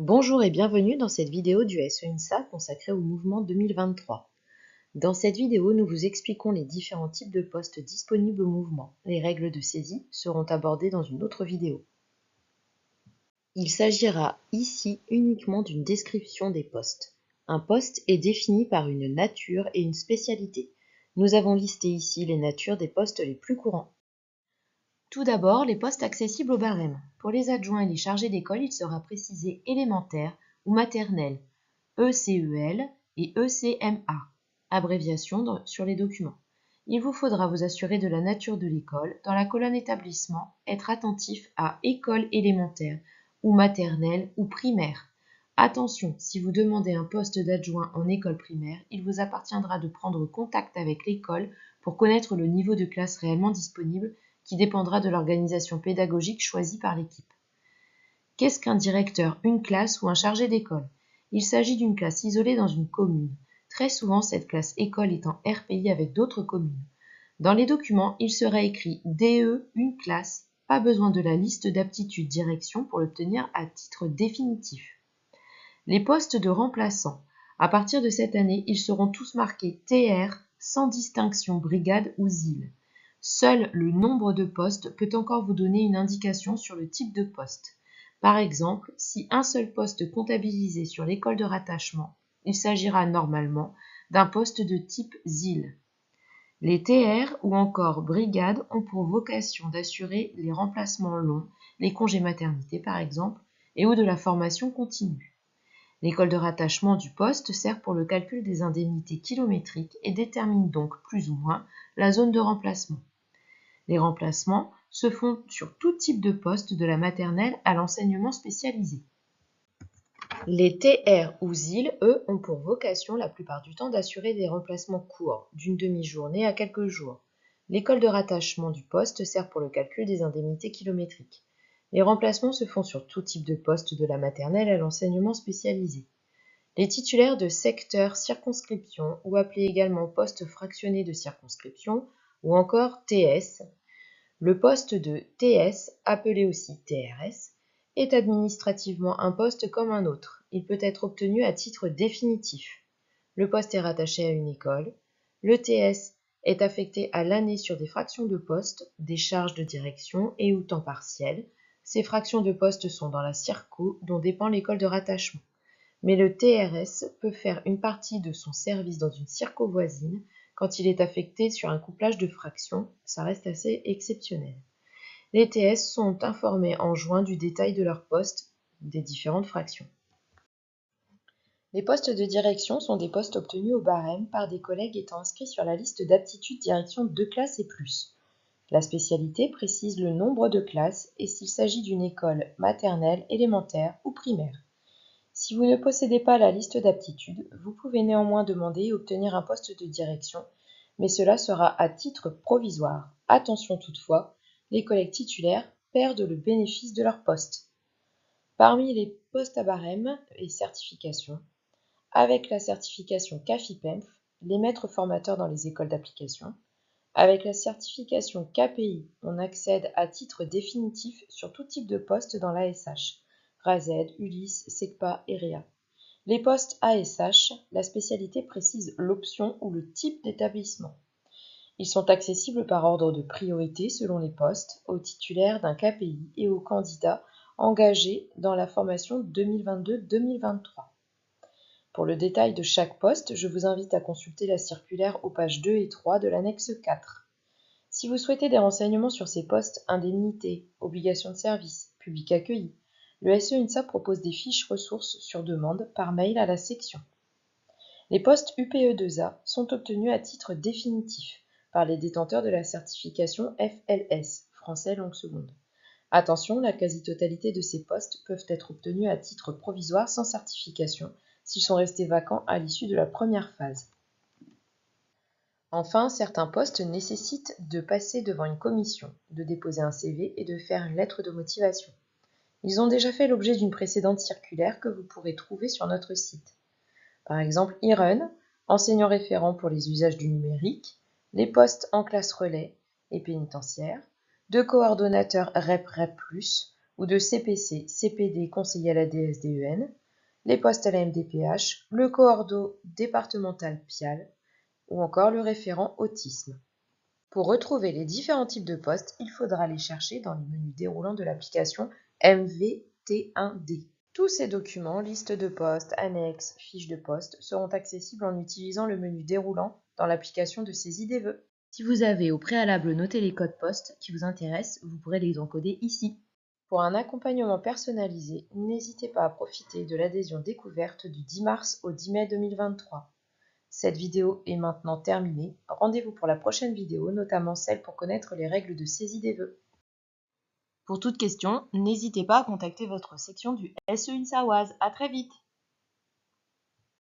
Bonjour et bienvenue dans cette vidéo du SE-INSA consacrée au mouvement 2023. Dans cette vidéo, nous vous expliquons les différents types de postes disponibles au mouvement. Les règles de saisie seront abordées dans une autre vidéo. Il s'agira ici uniquement d'une description des postes. Un poste est défini par une nature et une spécialité. Nous avons listé ici les natures des postes les plus courants. Tout d'abord, les postes accessibles au barème. Pour les adjoints et les chargés d'école, il sera précisé élémentaire ou maternelle, ECEL et ECMA, abréviation sur les documents. Il vous faudra vous assurer de la nature de l'école. Dans la colonne établissement, être attentif à école élémentaire ou maternelle ou primaire. Attention, si vous demandez un poste d'adjoint en école primaire, il vous appartiendra de prendre contact avec l'école pour connaître le niveau de classe réellement disponible qui dépendra de l'organisation pédagogique choisie par l'équipe. Qu'est-ce qu'un directeur, une classe ou un chargé d'école? Il s'agit d'une classe isolée dans une commune. Très souvent, cette classe école est en RPI avec d'autres communes. Dans les documents, il sera écrit DE, une classe, pas besoin de la liste d'aptitudes direction pour l'obtenir à titre définitif. Les postes de remplaçants. À partir de cette année, ils seront tous marqués TR sans distinction brigade ou ZIL. Seul le nombre de postes peut encore vous donner une indication sur le type de poste. Par exemple, si un seul poste est comptabilisé sur l'école de rattachement, il s'agira normalement d'un poste de type ZIL. Les TR ou encore brigades ont pour vocation d'assurer les remplacements longs, les congés maternité par exemple, et ou de la formation continue. L'école de rattachement du poste sert pour le calcul des indemnités kilométriques et détermine donc plus ou moins la zone de remplacement. Les remplacements se font sur tout type de poste de la maternelle à l'enseignement spécialisé. Les TR ou ZIL, eux, ont pour vocation la plupart du temps d'assurer des remplacements courts, d'une demi-journée à quelques jours. L'école de rattachement du poste sert pour le calcul des indemnités kilométriques. Les remplacements se font sur tout type de poste de la maternelle à l'enseignement spécialisé. Les titulaires de secteur circonscription, ou appelés également poste fractionné de circonscription, ou encore TS. Le poste de TS, appelé aussi TRS, est administrativement un poste comme un autre. Il peut être obtenu à titre définitif. Le poste est rattaché à une école. Le TS est affecté à l'année sur des fractions de poste, des charges de direction et ou temps partiel. Ces fractions de poste sont dans la circo dont dépend l'école de rattachement. Mais le TRS peut faire une partie de son service dans une circo voisine quand il est affecté sur un couplage de fractions, ça reste assez exceptionnel. Les TS sont informés en juin du détail de leur poste des différentes fractions. Les postes de direction sont des postes obtenus au barème par des collègues étant inscrits sur la liste d'aptitudes direction 2 classes et plus. La spécialité précise le nombre de classes et s'il s'agit d'une école maternelle, élémentaire ou primaire. Si vous ne possédez pas la liste d'aptitudes, vous pouvez néanmoins demander et obtenir un poste de direction, mais cela sera à titre provisoire. Attention toutefois, les collègues titulaires perdent le bénéfice de leur poste. Parmi les postes à barème et certifications, avec la certification CAFIPEMF, les maîtres formateurs dans les écoles d'application, avec la certification KPI, on accède à titre définitif sur tout type de poste dans l'ASH. RASED, Ulysse, SECPA et REA. Les postes ASH, la spécialité précise l'option ou le type d'établissement. Ils sont accessibles par ordre de priorité selon les postes, aux titulaires d'un KPI et aux candidats engagés dans la formation 2022-2023. Pour le détail de chaque poste, je vous invite à consulter la circulaire aux pages 2 et 3 de l'annexe 4. Si vous souhaitez des renseignements sur ces postes, indemnités, obligations de service, public accueilli, le SE-INSA propose des fiches ressources sur demande par mail à la section. Les postes UPE2A sont obtenus à titre définitif par les détenteurs de la certification FLS, français langue seconde. Attention, la quasi-totalité de ces postes peuvent être obtenus à titre provisoire sans certification s'ils sont restés vacants à l'issue de la première phase. Enfin, certains postes nécessitent de passer devant une commission, de déposer un CV et de faire une lettre de motivation. Ils ont déjà fait l'objet d'une précédente circulaire que vous pourrez trouver sur notre site. Par exemple, e-run, enseignant référent pour les usages du numérique, les postes en classe relais et pénitentiaire, de coordonnateur REP-REP+, ou de CPC, CPD conseiller à la DSDEN, les postes à la MDPH, le coordo départemental PIAL ou encore le référent autisme. Pour retrouver les différents types de postes, il faudra les chercher dans le menu déroulant de l'application MVT1D. Tous ces documents, listes de postes, annexes, fiches de poste, seront accessibles en utilisant le menu déroulant dans l'application de saisie des vœux. Si vous avez au préalable noté les codes postes qui vous intéressent, vous pourrez les encoder ici. Pour un accompagnement personnalisé, n'hésitez pas à profiter de l'adhésion découverte du 10 mars au 10 mai 2023. Cette vidéo est maintenant terminée. Rendez-vous pour la prochaine vidéo, notamment celle pour connaître les règles de saisie des vœux. Pour toute question, n'hésitez pas à contacter votre section du SE INSA Oise. À très vite!